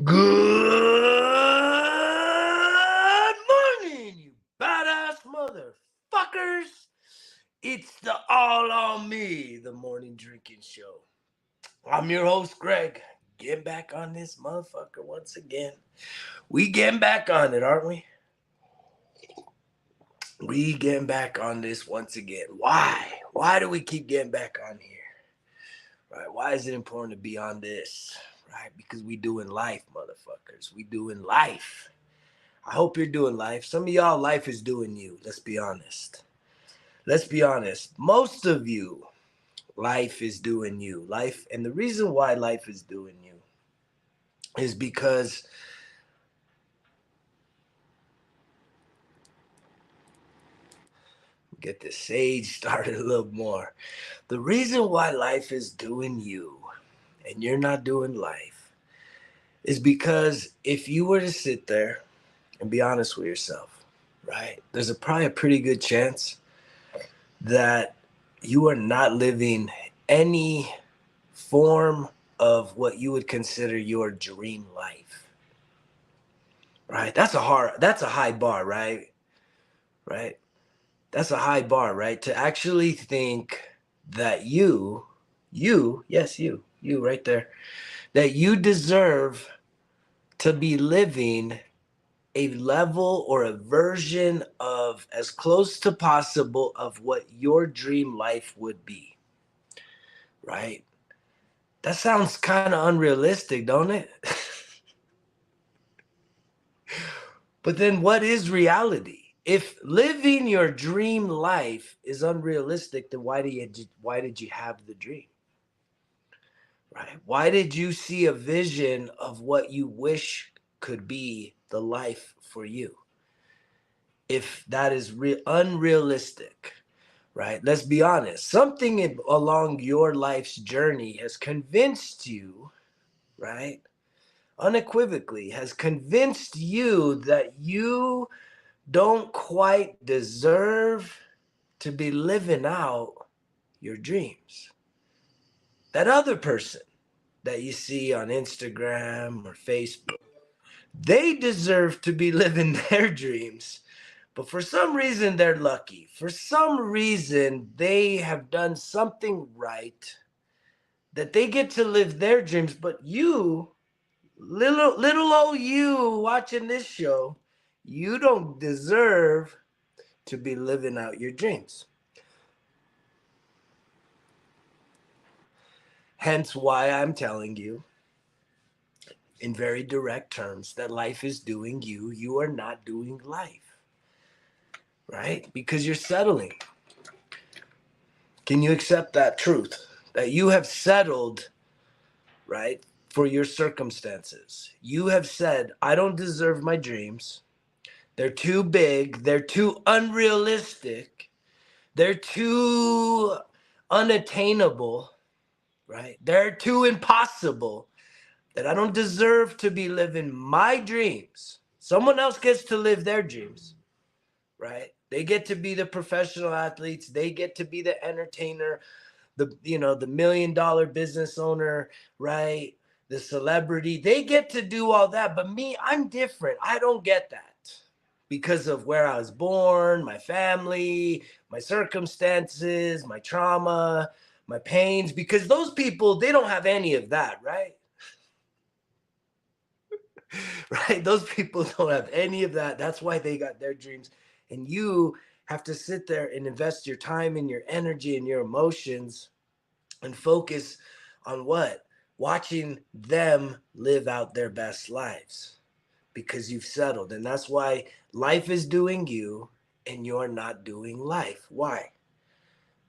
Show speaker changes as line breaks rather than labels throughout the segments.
Good morning, you badass motherfuckers. It's the All on Me, the morning drinking show. I'm your host, Greg. Getting back on this motherfucker once again. We getting back on it, aren't we? We getting back on this once again. Why? Why do we keep getting back on here? Right? Why is it important to be on this? Right? Because we doing life, motherfuckers. We doing life. I hope you're doing life. Some of y'all, life is doing you. Let's be honest. Let's be honest. Most of you, life is doing you. Life, and the reason why life is doing you is because get this sage started a little more. The reason why life is doing you and you're not doing life is because if you were to sit there and be honest with yourself, right? There's probably a pretty good chance that you are not living any form of what you would consider your dream life. Right? That's a high bar, right? Right? That's a high bar, right? To actually think that yes, you right there, that you deserve to be living a level or a version of as close to possible of what your dream life would be. Right? That sounds kind of unrealistic, don't it? But then what is reality? If living your dream life is unrealistic, then why did you have the dream? Right? Why did you see a vision of what you wish could be the life for you? If that is unrealistic, right? Let's be honest. Something along your life's journey has convinced you, right? Unequivocally has convinced you that you don't quite deserve to be living out your dreams. That other person that you see on Instagram or Facebook, they deserve to be living their dreams. But for some reason, they're lucky. For some reason, they have done something right that they get to live their dreams. But you, little old you watching this show, you don't deserve to be living out your dreams. Hence why I'm telling you in very direct terms that life is doing you. You are not doing life, right? Because you're settling. Can you accept that truth? That you have settled, right, for your circumstances. You have said, I don't deserve my dreams. They're too big. They're too unrealistic. They're too unattainable, right? They're too impossible that I don't deserve to be living my dreams. Someone else gets to live their dreams, right? They get to be the professional athletes. They get to be the entertainer, the $1 million business owner, right? The celebrity. They get to do all that. But me, I'm different. I don't get that because of where I was born, my family, my circumstances, my trauma, my pains, because those people, they don't have any of that, right? Right? Those people don't have any of that. That's why they got their dreams. And you have to sit there and invest your time and your energy and your emotions and focus on what? Watching them live out their best lives because you've settled. And that's why life is doing you and you're not doing life. Why?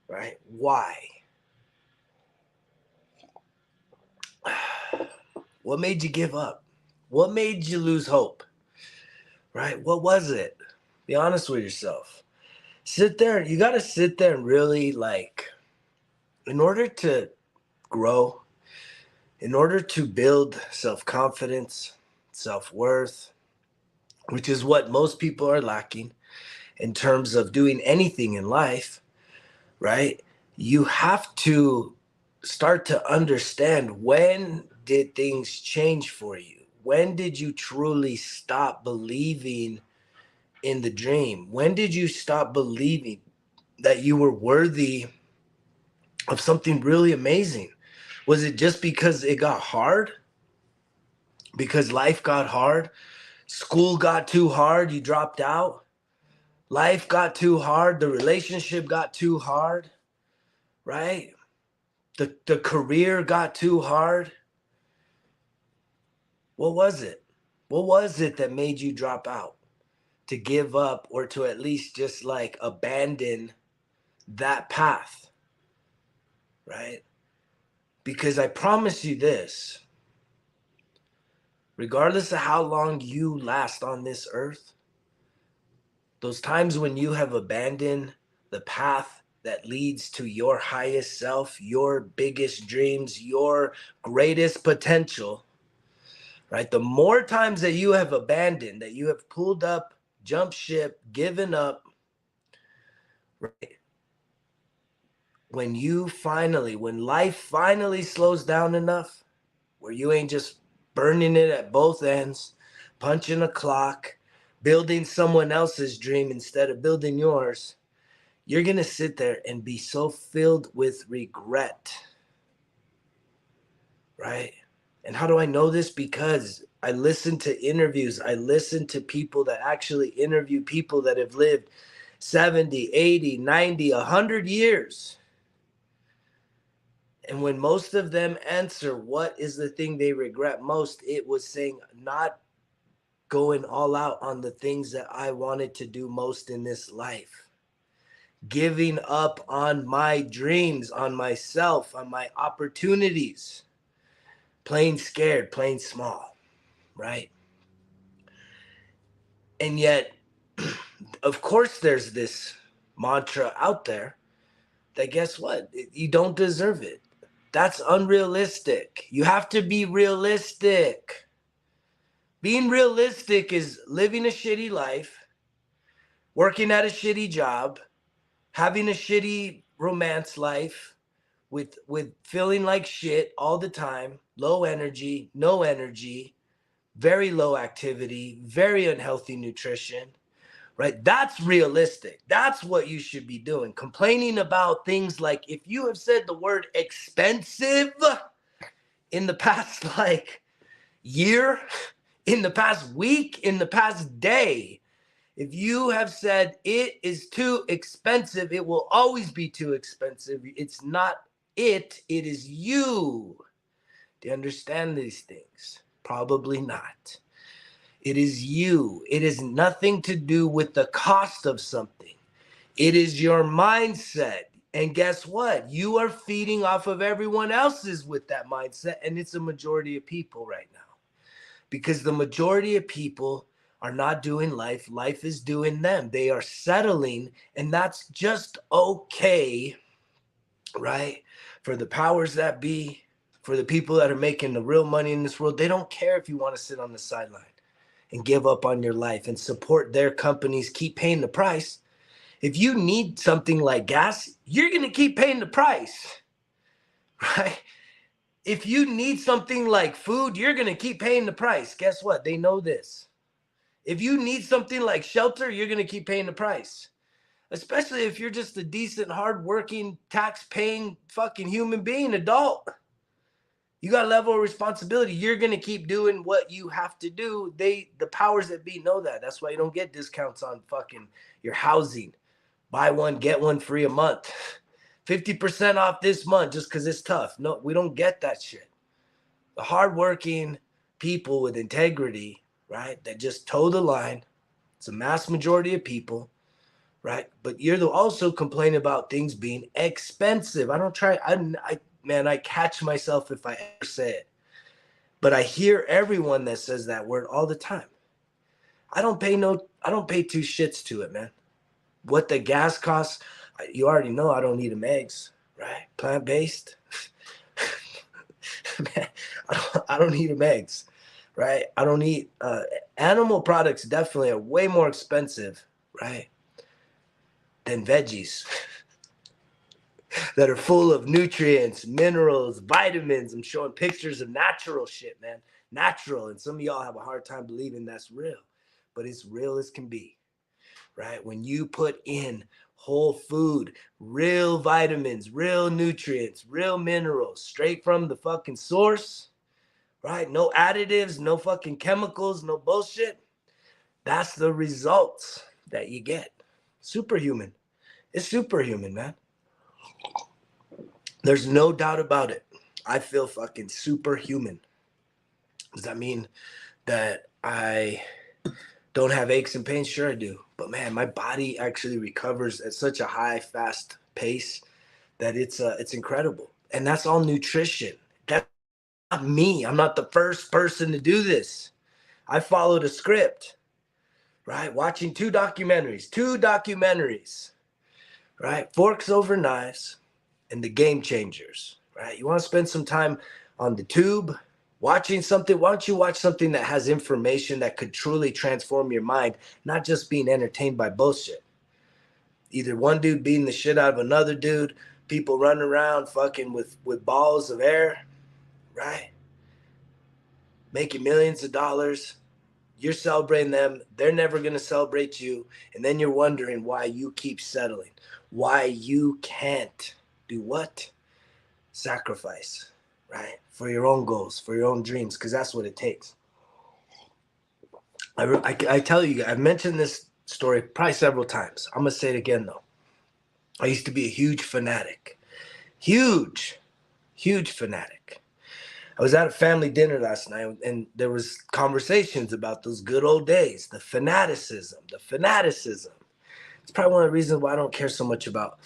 Right? Why? What made you give up? What made you lose hope? Right? What was it? Be honest with yourself. Sit there. You got to sit there and really in order to grow, in order to build self-confidence, self-worth, which is what most people are lacking in terms of doing anything in life, right? You have to start to understand, when did things change for you? when did you truly stop believing in the dream? When did you stop believing that you were worthy of something really amazing? Was it just because it got hard? Because life got hard? School got too hard, you dropped out? Life got too hard, the relationship got too hard, right? The career got too hard. What was it? What was it that made you drop out? To give up, or to at least just like abandon that path, right? Because I promise you this, regardless of how long you last on this earth, those times when you have abandoned the path that leads to your highest self, your biggest dreams, your greatest potential, right? The more times that you have abandoned, that you have pulled up, jumped ship, given up, right? When life finally slows down enough where you ain't just burning it at both ends, punching a clock, building someone else's dream instead of building yours, you're going to sit there and be so filled with regret, right? And how do I know this? Because I listen to interviews. I listen to people that actually interview people that have lived 70, 80, 90, 100 years. And when most of them answer what is the thing they regret most, it was saying not going all out on the things that I wanted to do most in this life. Giving up on my dreams, on myself, on my opportunities. Playing scared, playing small, right? And yet, of course, there's this mantra out there that guess what? You don't deserve it. That's unrealistic. You have to be realistic. Being realistic is living a shitty life, working at a shitty job, having a shitty romance life, with feeling like shit all the time, low energy, no energy, very low activity, very unhealthy nutrition, right? That's realistic. That's what you should be doing. Complaining about things like, if you have said the word expensive in the past like year, in the past week, in the past day, if you have said it is too expensive, it will always be too expensive. It's not it is you. Do you understand these things? Probably not. It is you. It is nothing to do with the cost of something. It is your mindset. And guess what? You are feeding off of everyone else's with that mindset. And it's a majority of people right now. Because the majority of people are not doing life. Life is doing them. They are settling. And that's just okay, right? For the powers that be, for the people that are making the real money in this world, they don't care if you want to sit on the sideline and give up on your life and support their companies, keep paying the price. If you need something like gas, you're going to keep paying the price, right? If you need something like food, you're going to keep paying the price. Guess what? They know this. If you need something like shelter, you're going to keep paying the price. Especially if you're just a decent, hardworking, tax-paying fucking human being, adult. You got a level of responsibility. You're going to keep doing what you have to do. The powers that be know that. That's why you don't get discounts on fucking your housing. Buy one, get one free a month. 50% off this month just because it's tough. No, we don't get that shit. The hardworking people with integrity, right, that just toe the line. It's a mass majority of people, right? But you're also complaining about things being expensive. I catch myself if I ever say it. But I hear everyone that says that word all the time. I don't pay two shits to it, man. What the gas costs, you already know I don't eat them eggs, right? Plant-based. Man, I don't eat them eggs, right? I don't eat animal products. Definitely are way more expensive, right, than veggies that are full of nutrients, minerals, vitamins. I'm showing pictures of natural shit, man. natural. And some of y'all have a hard time believing that's real, but it's real as can be, right? When you put in whole food, real vitamins, real nutrients, real minerals, straight from the fucking source, right? No additives, no fucking chemicals, no bullshit. That's the results that you get. Superhuman. It's superhuman, man. There's no doubt about it. I feel fucking superhuman. Does that mean that I don't have aches and pains? Sure I do. But man, my body actually recovers at such a high, fast pace that it's incredible. And that's all nutrition. That's not me. I'm not the first person to do this. I followed a script, right? Watching two documentaries, right? Forks Over Knives and The Game Changers, right? You want to spend some time on the tube watching something? Why don't you watch something that has information that could truly transform your mind, not just being entertained by bullshit. Either one dude beating the shit out of another dude, people running around fucking with balls of air, right? Making millions of dollars. You're celebrating them. They're never going to celebrate you. And then you're wondering why you keep settling, why you can't do what? Sacrifice, right? For your own goals, for your own dreams, because that's what it takes. I tell you, I've mentioned this story probably several times. I'm going to say it again, though. I used to be a huge fanatic. Huge fanatic. I was at a family dinner last night, and there was conversations about those good old days, the fanaticism. It's probably one of the reasons why I don't care so much about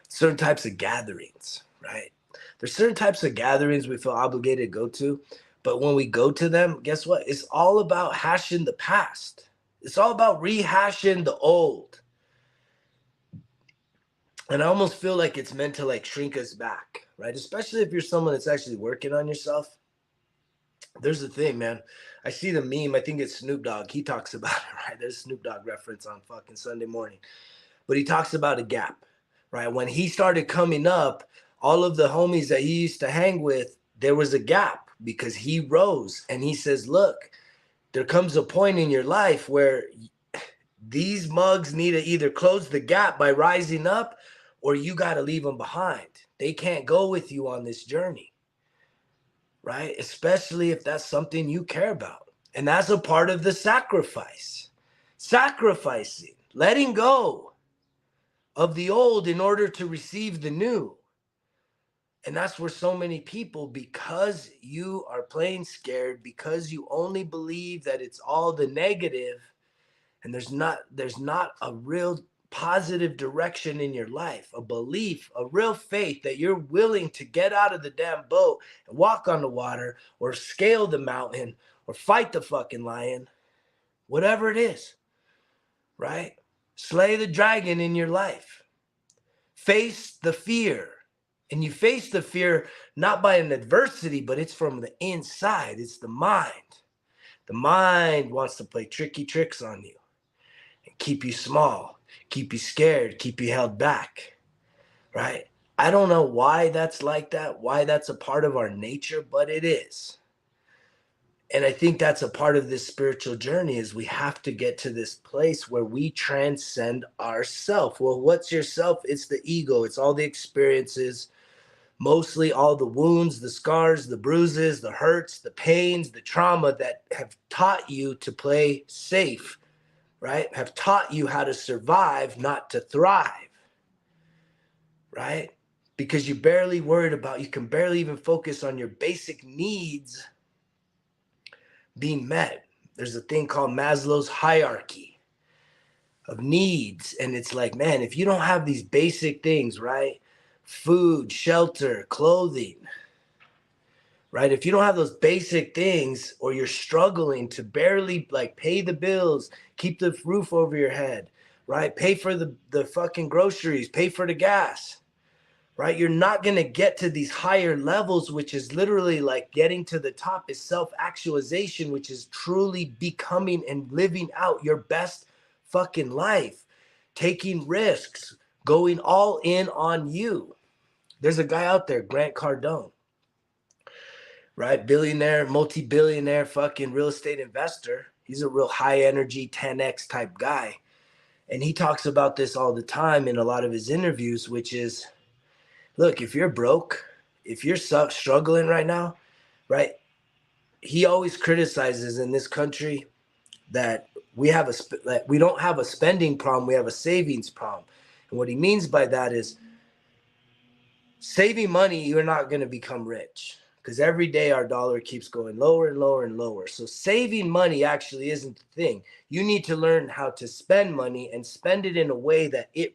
certain types of gatherings, right? There's certain types of gatherings we feel obligated to go to, but when we go to them, guess what? It's all about hashing the past. It's all about rehashing the old. And I almost feel like it's meant to like shrink us back, right? Especially if you're someone that's actually working on yourself. There's the thing, man. I see the meme. I think it's Snoop Dogg. He talks about it, right? There's a Snoop Dogg reference on fucking Sunday morning. But he talks about a gap, right? When he started coming up, all of the homies that he used to hang with, there was a gap because he rose. And he says, look, there comes a point in your life where these mugs need to either close the gap by rising up, or you got to leave them behind. They can't go with you on this journey, right? Especially if that's something you care about. And that's a part of the sacrifice. Sacrificing, letting go of the old in order to receive the new. And that's where so many people, because you are playing scared, because you only believe that it's all the negative, and there's not a real positive direction in your life, a belief, a real faith that you're willing to get out of the damn boat and walk on the water or scale the mountain or fight the fucking lion, whatever it is, right? Slay the dragon in your life. Face the fear. And you face the fear not by an adversity, but it's from the inside. It's the mind. The mind wants to play tricky tricks on you and keep you small, keep you scared, keep you held back, right? I don't know why that's like that, why that's a part of our nature, but it is. And I think that's a part of this spiritual journey is we have to get to this place where we transcend ourself. Well, what's yourself? It's the ego. It's all the experiences, mostly all the wounds, the scars, the bruises, the hurts, the pains, the trauma that have taught you to play safe, right? Have taught you how to survive, not to thrive, right? Because you can barely even focus on your basic needs being met. There's a thing called Maslow's hierarchy of needs. And it's like, man, if you don't have these basic things, right? Food, shelter, clothing, right? If you don't have those basic things, or you're struggling to barely like pay the bills, keep the roof over your head, right? Pay for the fucking groceries, pay for the gas, right? You're not going to get to these higher levels, which is literally like getting to the top is self-actualization, which is truly becoming and living out your best fucking life, taking risks, going all in on you. There's a guy out there, Grant Cardone, right? Billionaire, multi-billionaire, fucking real estate investor. He's a real high energy 10X type guy. And he talks about this all the time in a lot of his interviews, which is, look, if you're broke, if you're struggling right now, right? He always criticizes in this country that we don't have a spending problem, we have a savings problem. And what he means by that is saving money, you're not going to become rich, because every day our dollar keeps going lower and lower and lower. So saving money actually isn't the thing. You need to learn how to spend money and spend it in a way that it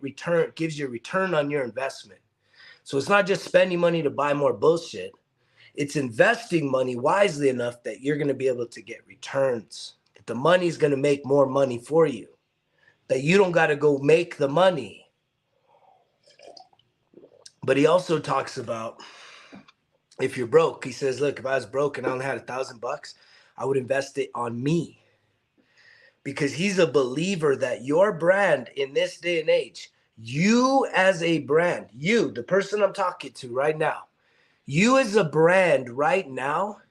gives you a return on your investment. So it's not just spending money to buy more bullshit. It's investing money wisely enough that you're going to be able to get returns, that the money's going to make more money for you, that you don't got to go make the money. But he also talks about, if you're broke, he says, look, if I was broke and I only had $1,000, I would invest it on me. Because he's a believer that your brand in this day and age, you as a brand, you, the person I'm talking to right now, you as a brand right now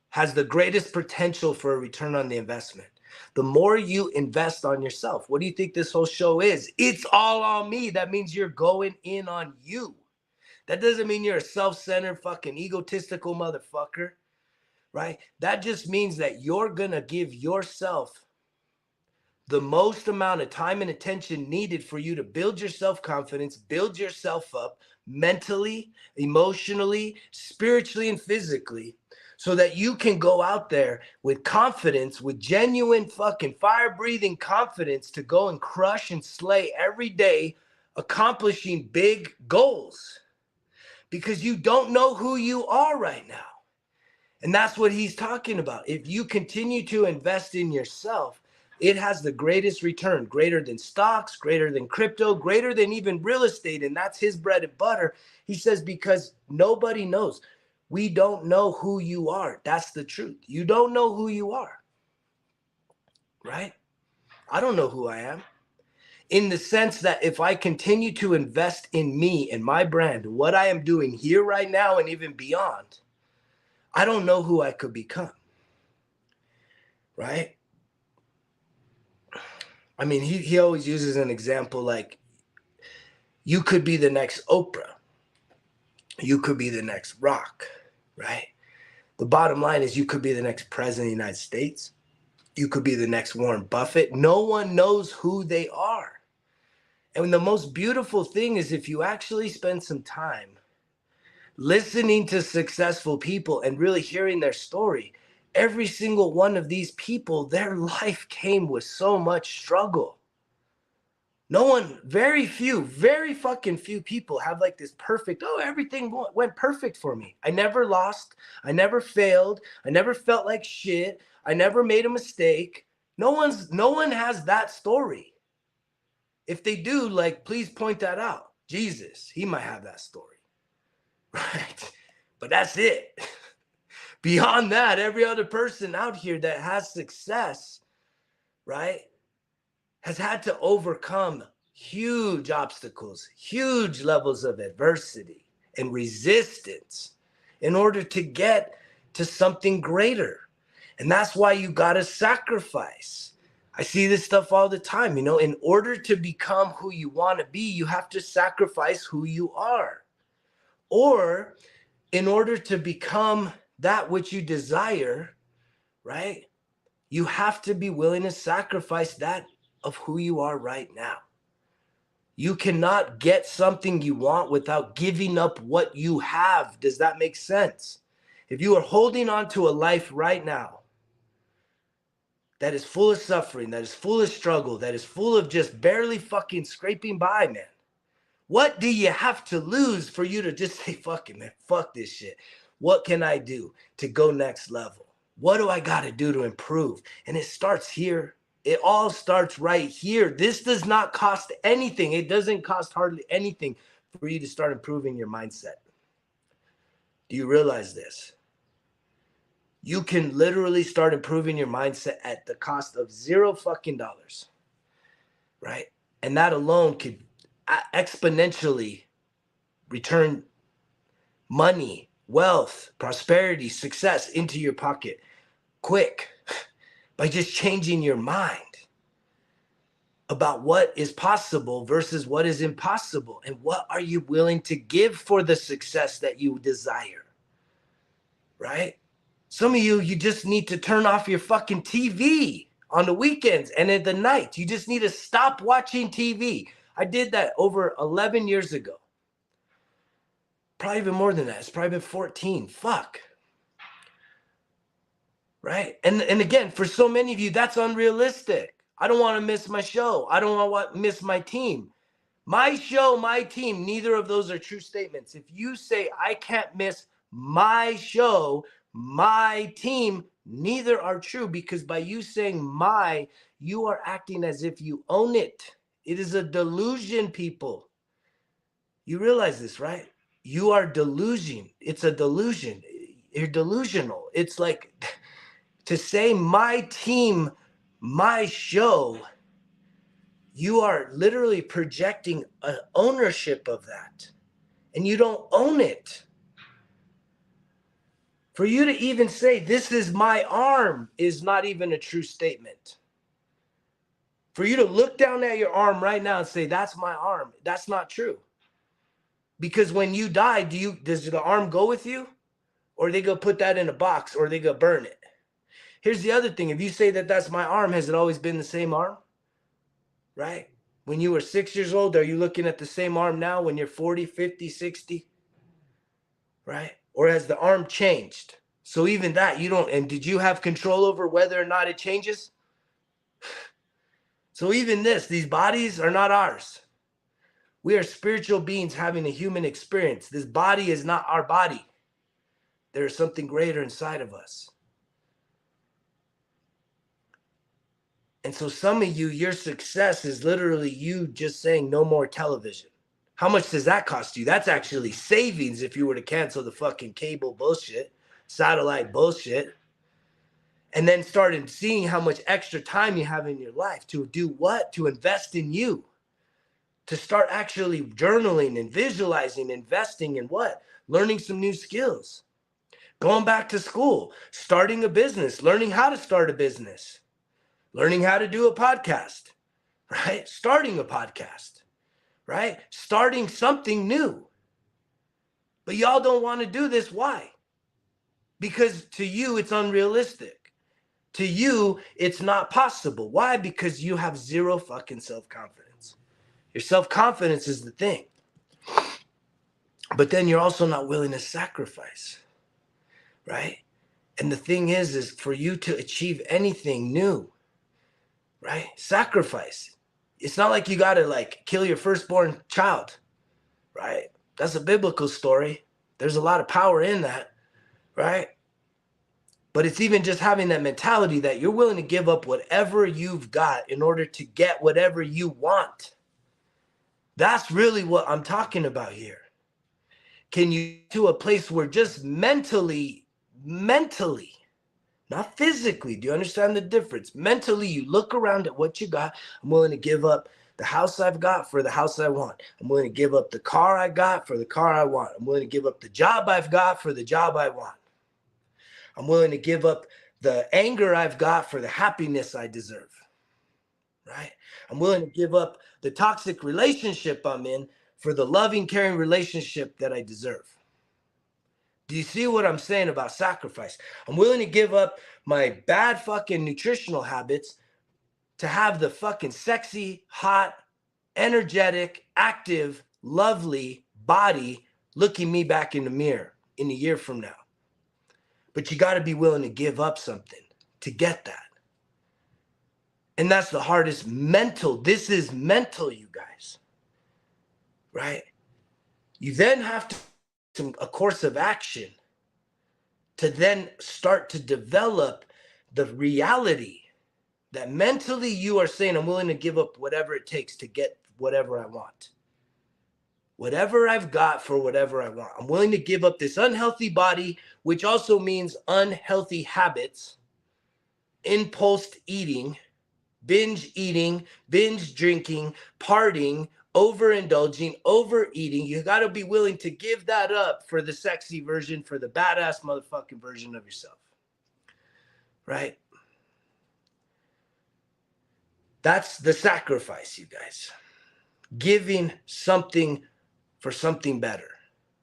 has the greatest potential for a return on the investment. The more you invest on yourself. What do you think this whole show is? It's all on me. That means you're going in on you. That doesn't mean you're a self-centered fucking egotistical motherfucker, right? That just means that you're going to give yourself the most amount of time and attention needed for you to build your self-confidence, build yourself up mentally, emotionally, spiritually, and physically, so that you can go out there with confidence, with genuine fucking fire-breathing confidence to go and crush and slay every day, accomplishing big goals. Because you don't know who you are right now. And that's what he's talking about. If you continue to invest in yourself, it has the greatest return, greater than stocks, greater than crypto, greater than even real estate. And that's his bread and butter. He says, because nobody knows. We don't know who you are. That's the truth. You don't know who you are, right? I don't know who I am. In the sense that if I continue to invest in me and my brand, what I am doing here right now and even beyond, I don't know who I could become, right? I mean, he always uses an example like, you could be the next Oprah. You could be the next Rock, right? The bottom line is you could be the next president of the United States. You could be the next Warren Buffett. No one knows who they are. And the most beautiful thing is if you actually spend some time listening to successful people and really hearing their story, every single one of these people, their life came with so much struggle. No one, very fucking few people have like this perfect, oh, everything went perfect for me. I never lost. I never failed. I never felt like shit. I never made a mistake. No one has that story. If they do, like, please point that out. Jesus, he might have that story, right? But that's it. Beyond that, every other person out here that has success, right, has had to overcome huge obstacles, huge levels of adversity and resistance in order to get to something greater. And that's why you got to sacrifice. I see this stuff all the time, you know, in order to become who you want to be, you have to sacrifice who you are. Or in order to become that which you desire, right, you have to be willing to sacrifice that of who you are right now. You cannot get something you want without giving up what you have. Does that make sense? If you are holding on to a life right now that is full of suffering, that is full of struggle, that is full of just barely fucking scraping by, man, what do you have to lose for you to just say, fuck it, man, fuck this shit? What can I do to go next level? What do I got to do to improve? And it starts here. It all starts right here. This does not cost anything. It doesn't cost hardly anything for you to start improving your mindset. Do you realize this? You can literally start improving your mindset at the cost of $0 fucking dollars, right? And that alone could exponentially return money, wealth, prosperity, success into your pocket quick by just changing your mind about what is possible versus what is impossible, and what are you willing to give for the success that you desire, right? Some of you just need to turn off your fucking TV on the weekends and at the night. You just need to stop watching TV. I did that over 11 years ago. Probably even more than that. It's probably been 14. Fuck. Right? And again, for so many of you, that's unrealistic. I don't want to miss my show. I don't want to miss my team. My show, my team, neither of those are true statements. If you say I can't miss my show, my team, neither are true, because by you saying my, you are acting as if you own it. It is a delusion, people. You realize this, right? You are delusion. It's a delusion. You're delusional. It's like to say my team, my show, you are literally projecting an ownership of that, and you don't own it. For you to even say, this is my arm, is not even a true statement. For you to look down at your arm right now and say, that's my arm, that's not true. Because when you die, does the arm go with you? Or they go put that in a box, or they go burn it? Here's the other thing. If you say that that's my arm, has it always been the same arm? Right? When you were 6 years old, are you looking at the same arm now when you're 40, 50, 60? Right? Or has the arm changed? So even that, you don't, and did you have control over whether or not it changes? So even these bodies are not ours. We are spiritual beings having a human experience. This body is not our body. There is something greater inside of us. And so some of you, your success is literally you just saying no more television. How much does that cost you? That's actually savings if you were to cancel the fucking cable bullshit, satellite bullshit, and then started seeing how much extra time you have in your life to do what? To invest in you, to start actually journaling and visualizing, investing in what? Learning some new skills, going back to school, starting a business, learning how to start a business, learning how to do a podcast, right? Starting a podcast, right? Starting something new. But y'all don't want to do this. Why? Because to you, it's unrealistic. To you, it's not possible. Why? Because you have zero fucking self-confidence. Your self-confidence is the thing. But then you're also not willing to sacrifice, right? And the thing is for you to achieve anything new, right? Sacrifice. It's not like you got to like kill your firstborn child, right? That's a biblical story. There's a lot of power in that, right? But it's even just having that mentality that you're willing to give up whatever you've got in order to get whatever you want. That's really what I'm talking about here. Can you get to a place where just mentally, not physically, do you understand the difference? Mentally, you look around at what you got. I'm willing to give up the house I've got for the house I want. I'm willing to give up the car I got for the car I want. I'm willing to give up the job I've got for the job I want. I'm willing to give up the anger I've got for the happiness I deserve, right? I'm willing to give up the toxic relationship I'm in for the loving, caring relationship that I deserve. Do you see what I'm saying about sacrifice? I'm willing to give up my bad fucking nutritional habits to have the fucking sexy, hot, energetic, active, lovely body looking me back in the mirror in a year from now. But you got to be willing to give up something to get that. And that's the hardest mental. This is mental, you guys, right? You then have to a course of action to then start to develop the reality that mentally you are saying, I'm willing to give up whatever it takes to get whatever I want. Whatever I've got for whatever I want. I'm willing to give up this unhealthy body, which also means unhealthy habits, impulse eating, binge drinking, partying, overindulging, overeating. You got to be willing to give that up for the sexy version, for the badass motherfucking version of yourself. Right? That's the sacrifice, you guys. Giving something for something better.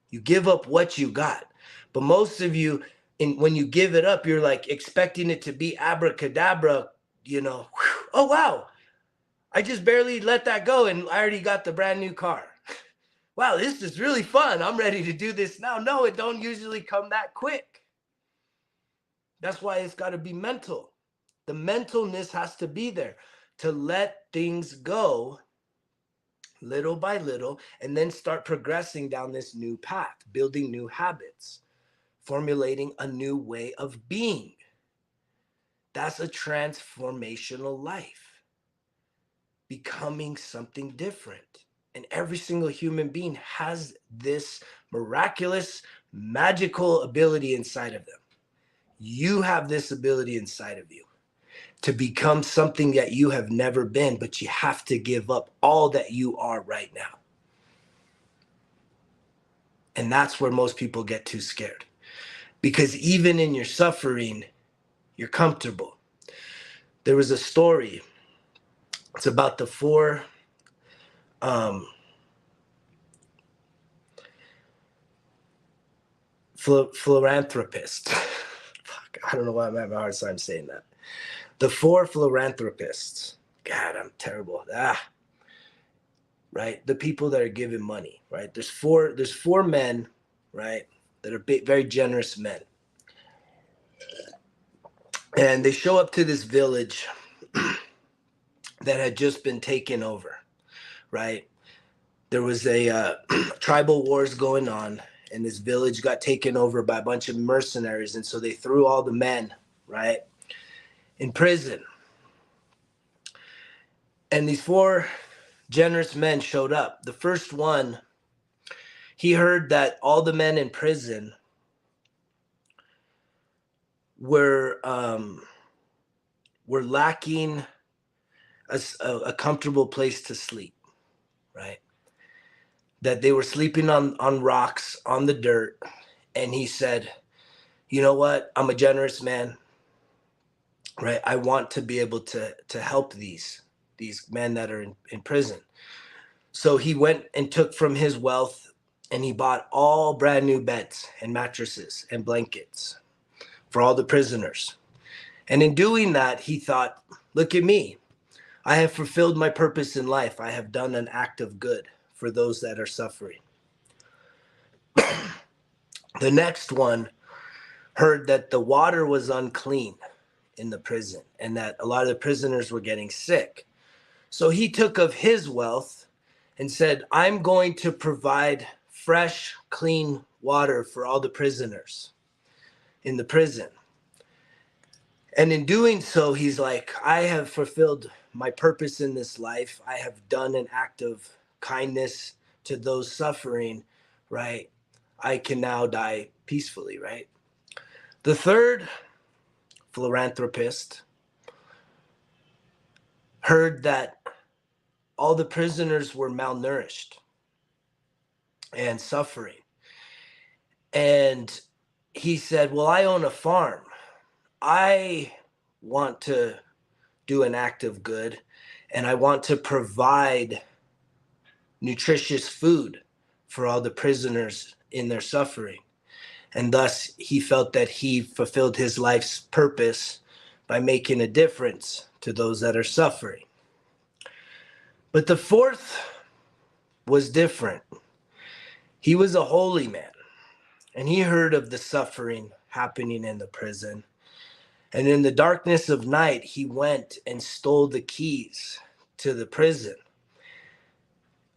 You give up what you got. But most of you, when you give it up, you're like expecting it to be abracadabra, you know. Whew, oh, wow. I just barely let that go and I already got the brand new car. Wow, this is really fun. I'm ready to do this now. No, it don't usually come that quick. That's why it's got to be mental. The mentalness has to be there to let things go little by little, and then start progressing down this new path, building new habits, formulating a new way of being. That's a transformational life, becoming something different. And every single human being has this miraculous, magical ability inside of them. You have this ability inside of you to become something that you have never been, but you have to give up all that you are right now. And that's where most people get too scared. Because even in your suffering, you're comfortable. There was a story. It's about the four philanthropists. Fuck, I don't know why I'm having a hard time saying that. The four philanthropists. God, I'm terrible. Right? The people that are giving money, right? There's four men, right, that are very generous men. And they show up to this village that had just been taken over, right? There was a tribal wars going on, and this village got taken over by a bunch of mercenaries. And so they threw all the men, right, in prison. And these four generous men showed up. The first one, he heard that all the men in prison were lacking a comfortable place to sleep, right? That they were sleeping on rocks, on the dirt. And he said, you know what? I'm a generous man, right? I want to be able to help these men that are in prison. So he went and took from his wealth and he bought all brand new beds and mattresses and blankets for all the prisoners. And in doing that, he thought, look at me. I have fulfilled my purpose in life. I have done an act of good for those that are suffering. The next one heard that the water was unclean in the prison and that a lot of the prisoners were getting sick. So he took of his wealth and said, I'm going to provide fresh, clean water for all the prisoners in the prison. And in doing so, he's like, I have fulfilled my purpose in this life. I have done an act of kindness to those suffering, right? I can now die peacefully, right? The third philanthropist heard that all the prisoners were malnourished and suffering. And he said, well, I own a farm. I want to do an act of good, and I want to provide nutritious food for all the prisoners in their suffering. And thus, he felt that he fulfilled his life's purpose by making a difference to those that are suffering. But the fourth was different. He was a holy man, and he heard of the suffering happening in the prison. And in the darkness of night, he went and stole the keys to the prison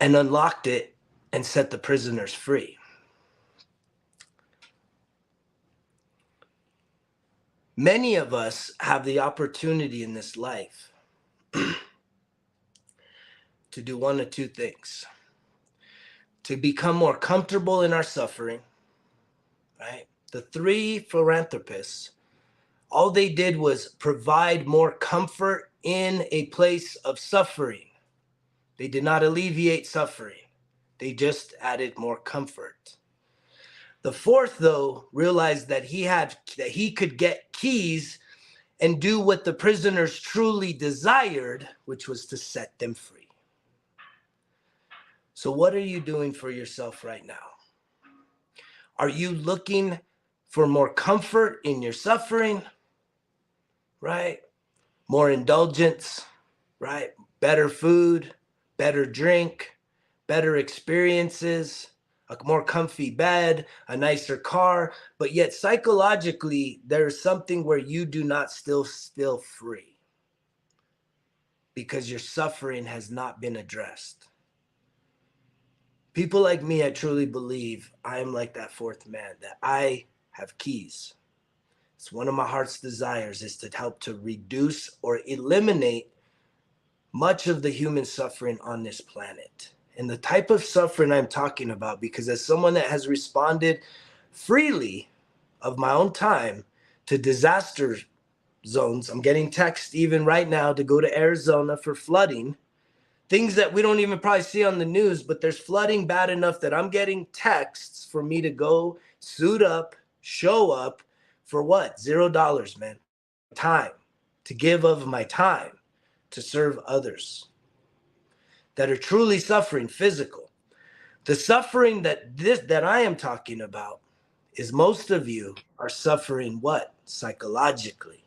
and unlocked it and set the prisoners free. Many of us have the opportunity in this life to do one of two things: to become more comfortable in our suffering, right? The three philanthropists, all they did was provide more comfort in a place of suffering. They did not alleviate suffering. They just added more comfort. The fourth, though, realized that he could get keys and do what the prisoners truly desired, which was to set them free. So what are you doing for yourself right now? Are you looking for more comfort in your suffering, right? More indulgence, right? Better food, better drink, better experiences, a more comfy bed, a nicer car, but yet psychologically, there's something where you do not still feel free because your suffering has not been addressed. People like me, I truly believe I am like that fourth man, that I have keys. It's one of my heart's desires is to help to reduce or eliminate much of the human suffering on this planet. And the type of suffering I'm talking about, because as someone that has responded freely of my own time to disaster zones, I'm getting texts even right now to go to Arizona for flooding, things that we don't even probably see on the news, but there's flooding bad enough that I'm getting texts for me to go suit up, show up for what? $0, man. Time, to give of my time to serve others that are truly suffering physical. The suffering that I am talking about is most of you are suffering what? Psychologically.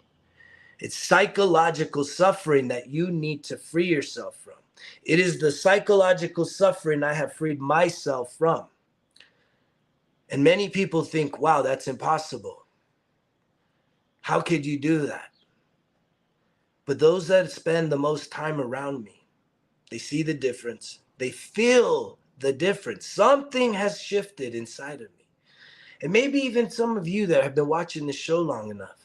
It's psychological suffering that you need to free yourself from. It is the psychological suffering I have freed myself from. And many people think, wow, that's impossible. How could you do that? But those that spend the most time around me, they see the difference. They feel the difference. Something has shifted inside of me. And maybe even some of you that have been watching this show long enough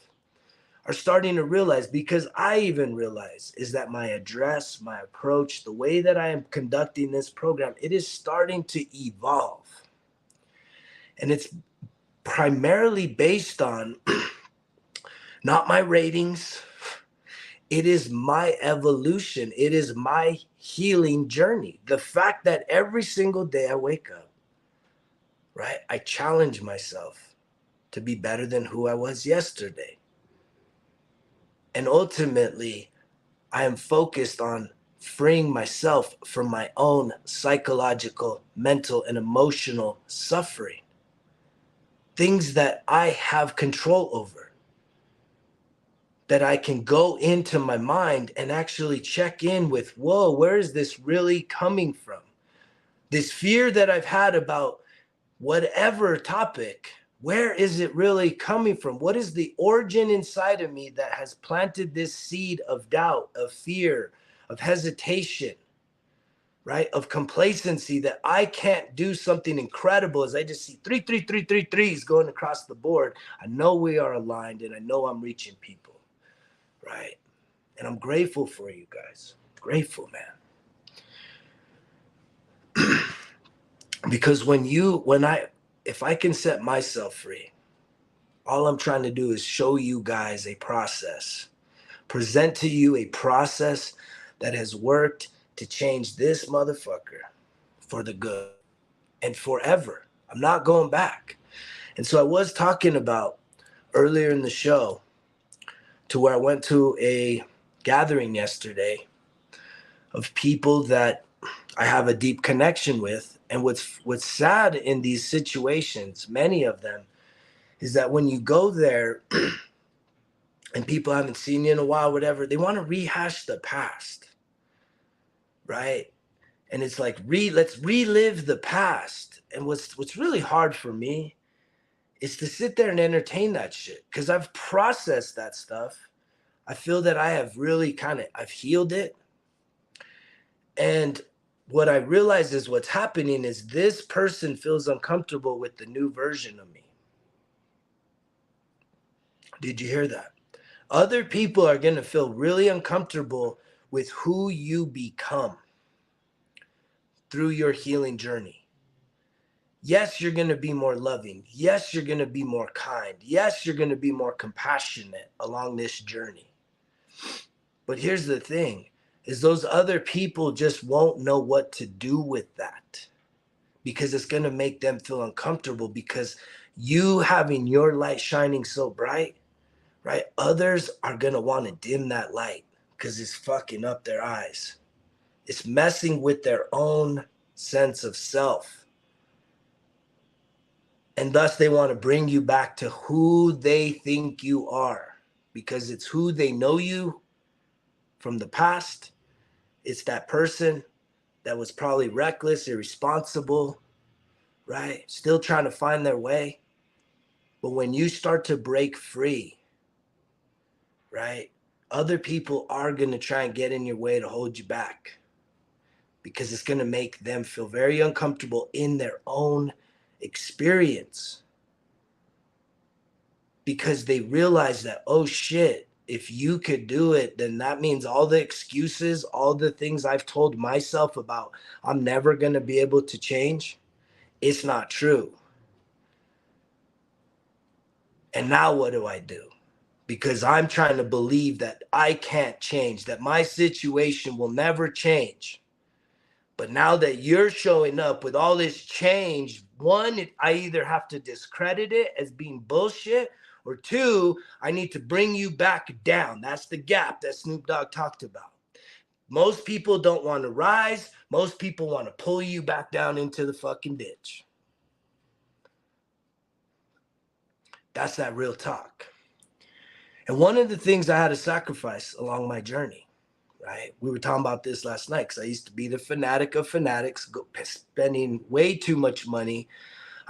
are starting to realize, because I even realize, is that my address, my approach, the way that I am conducting this program, it is starting to evolve. And it's primarily based on not my ratings. It is my evolution. It is my healing journey. The fact that every single day I wake up, right, I challenge myself to be better than who I was yesterday. And ultimately, I am focused on freeing myself from my own psychological, mental, and emotional suffering. Things that I have control over, that I can go into my mind and actually check in with, whoa, where is this really coming from? This fear that I've had about whatever topic, where is it really coming from? What is the origin inside of me that has planted this seed of doubt, of fear, of hesitation, right? Of complacency that I can't do something incredible as I just see 3 going across the board. I know we are aligned and I know I'm reaching people, right? And I'm grateful for you guys. Grateful, man. Because if I can set myself free, all I'm trying to do is show you guys a process, present to you a process that has worked to change this motherfucker for the good and forever. I'm not going back. And so I was talking about earlier in the show to where I went to a gathering yesterday of people that I have a deep connection with. And what's sad in these situations, many of them, is that when you go there and people haven't seen you in a while, whatever, they want to rehash the past, right? And it's like, let's relive the past. And what's really hard for me is to sit there and entertain that shit, because I've processed that stuff. I feel that I have really I've healed it. And what I realize is what's happening is this person feels uncomfortable with the new version of me. Did you hear that? Other people are going to feel really uncomfortable with who you become through your healing journey. Yes, you're going to be more loving. Yes, you're going to be more kind. Yes, you're going to be more compassionate along this journey. But here's the thing. is those other people just won't know what to do with that, because it's going to make them feel uncomfortable, because you having your light shining so bright, right? Others are going to want to dim that light because it's fucking up their eyes. It's messing with their own sense of self. And thus they want to bring you back to who they think you are, because it's who they know you from the past. It's that person that was probably reckless, irresponsible, right? Still trying to find their way. But when you start to break free, right, other people are going to try and get in your way to hold you back, because it's going to make them feel very uncomfortable in their own experience, because they realize that, oh shit, if you could do it, then that means all the excuses, all the things I've told myself about I'm never going to be able to change, it's not true. And now what do I do? Because I'm trying to believe that I can't change, that my situation will never change. But now that you're showing up with all this change, one, I either have to discredit it as being bullshit, or two, I need to bring you back down. That's the gap that Snoop Dogg talked about. Most people don't want to rise. Most people want to pull you back down into the fucking ditch. That's that real talk. And one of the things I had to sacrifice along my journey, right? We were talking about this last night, because I used to be the fanatic of fanatics, spending way too much money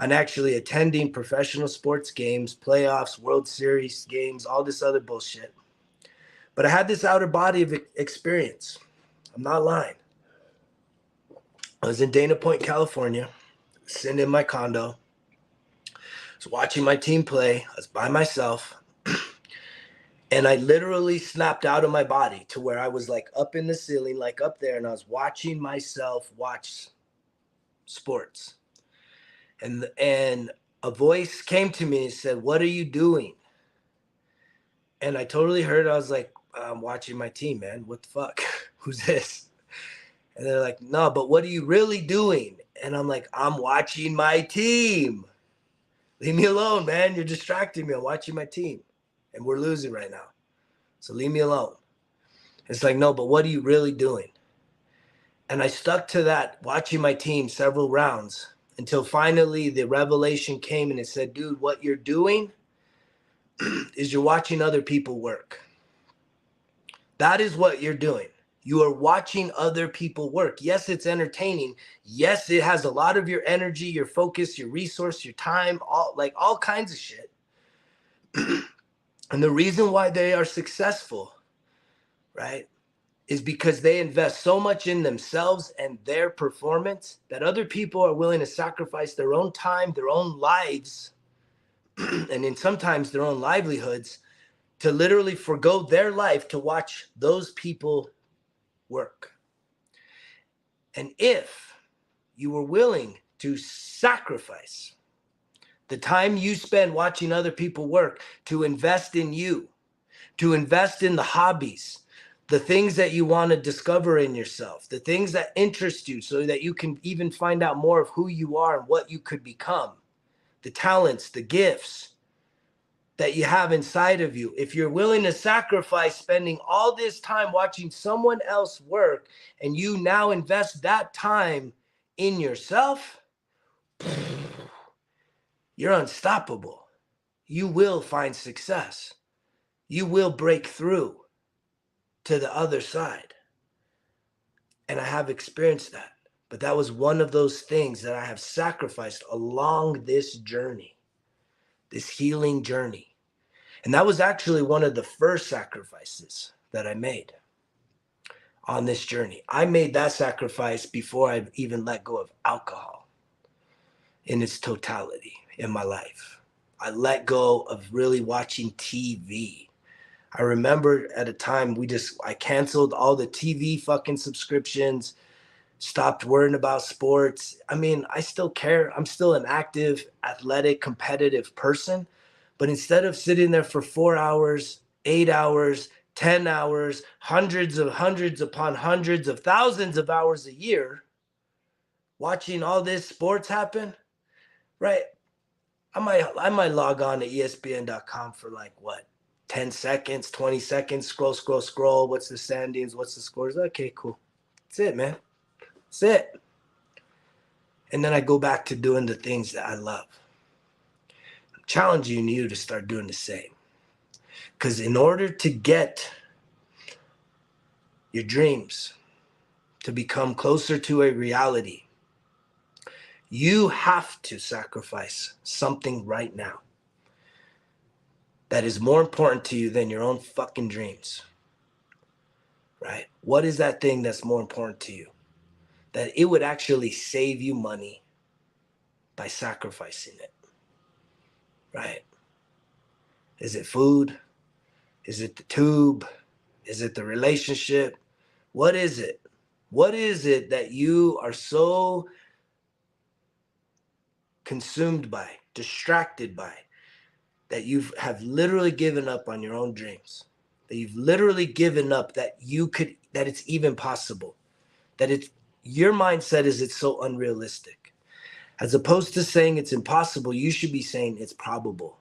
on actually attending professional sports games, playoffs, World Series games, all this other bullshit. But I had this outer body of experience. I'm not lying. I was in Dana Point, California, sitting in my condo. I was watching my team play. I was by myself. And I literally snapped out of my body to where I was like up in the ceiling, like up there, and I was watching myself watch sports. And a voice came to me and said, "What are you doing?" And I totally heard it. I was like, "I'm watching my team, man. What the fuck? Who's this?" And they're like, "No, but what are you really doing?" And I'm like, "I'm watching my team. Leave me alone, man. You're distracting me. I'm watching my team. And we're losing right now. So leave me alone." It's like, "No, but what are you really doing?" And I stuck to that, watching my team several rounds, until finally the revelation came and it said, "Dude, what you're doing is you're watching other people work. That is what you're doing. You are watching other people work. Yes, it's entertaining. Yes, it has a lot of your energy, your focus, your resource, your time, all kinds of shit. And the reason why they are successful, right, is because they invest so much in themselves and their performance that other people are willing to sacrifice their own time, their own lives, and in sometimes their own livelihoods, to literally forgo their life to watch those people work. And if you were willing to sacrifice the time you spend watching other people work to invest in you, to invest in the hobbies, the things that you want to discover in yourself, the things that interest you so that you can even find out more of who you are and what you could become, the talents, the gifts that you have inside of you. If you're willing to sacrifice spending all this time watching someone else work, and you now invest that time in yourself, you're unstoppable. You will find success. You will break through to the other side. And I have experienced that. But that was one of those things that I have sacrificed along this journey, this healing journey. And that was actually one of the first sacrifices that I made on this journey. I made that sacrifice before I even let go of alcohol in its totality in my life. I let go of really watching TV. I remember at a time I canceled all the TV fucking subscriptions, stopped worrying about sports. I mean, I still care. I'm still an active, athletic, competitive person. But instead of sitting there for 4 hours, 8 hours, 10 hours, hundreds upon hundreds of thousands of hours a year watching all this sports happen, right? I might log on to ESPN.com for like what, 10 seconds, 20 seconds, scroll. What's the standings? What's the scores? Okay, cool. That's it, man. That's it. And then I go back to doing the things that I love. I'm challenging you to start doing the same. Because in order to get your dreams to become closer to a reality, you have to sacrifice something right now that is more important to you than your own fucking dreams, right? What is that thing that's more important to you? That it would actually save you money by sacrificing it, right? Is it food? Is it the tube? Is it the relationship? What is it? What is it that you are so consumed by, distracted by, that you have literally given up on your own dreams, that you've literally given up that it's even possible, that your mindset is it's so unrealistic. As opposed to saying it's impossible, you should be saying it's probable.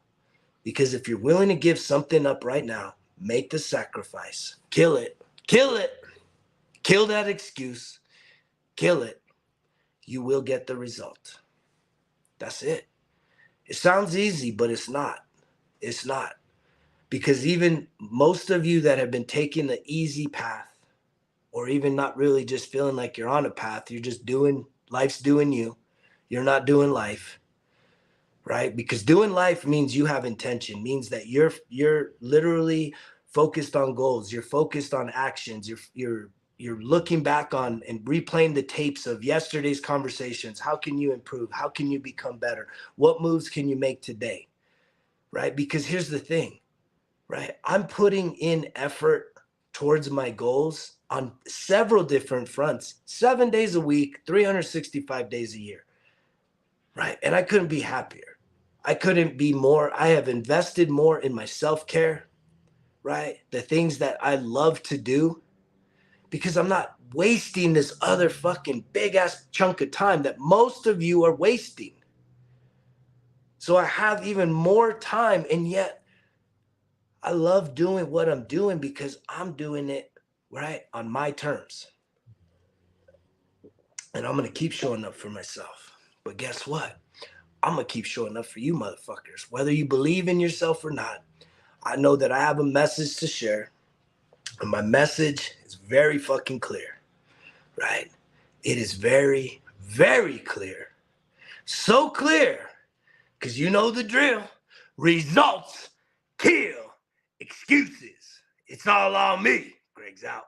Because if you're willing to give something up right now, make the sacrifice, kill it, kill that excuse, kill it, you will get the result. That's it. It sounds easy, but it's not. It's not. Because even most of you that have been taking the easy path, or even not really just feeling like you're on a path, you're just life's doing you. You're not doing life, right? Because doing life means you have intention, means that you're literally focused on goals. You're focused on actions. You're looking back on and replaying the tapes of yesterday's conversations. How can you improve? How can you become better? What moves can you make today? Right? Because here's the thing, right? I'm putting in effort towards my goals on several different fronts, 7 days a week, 365 days a year, right? And I couldn't be happier. I couldn't be more. I have invested more in my self-care, right? The things that I love to do, because I'm not wasting this other fucking big ass chunk of time that most of you are wasting. So I have even more time, and yet I love doing what I'm doing because I'm doing it right on my terms. And I'm going to keep showing up for myself. But guess what? I'm going to keep showing up for you motherfuckers. Whether you believe in yourself or not, I know that I have a message to share. And my message is very fucking clear, right? It is very, very clear. So clear, because you know the drill. Results kill excuses. It's all on me. Greg's out.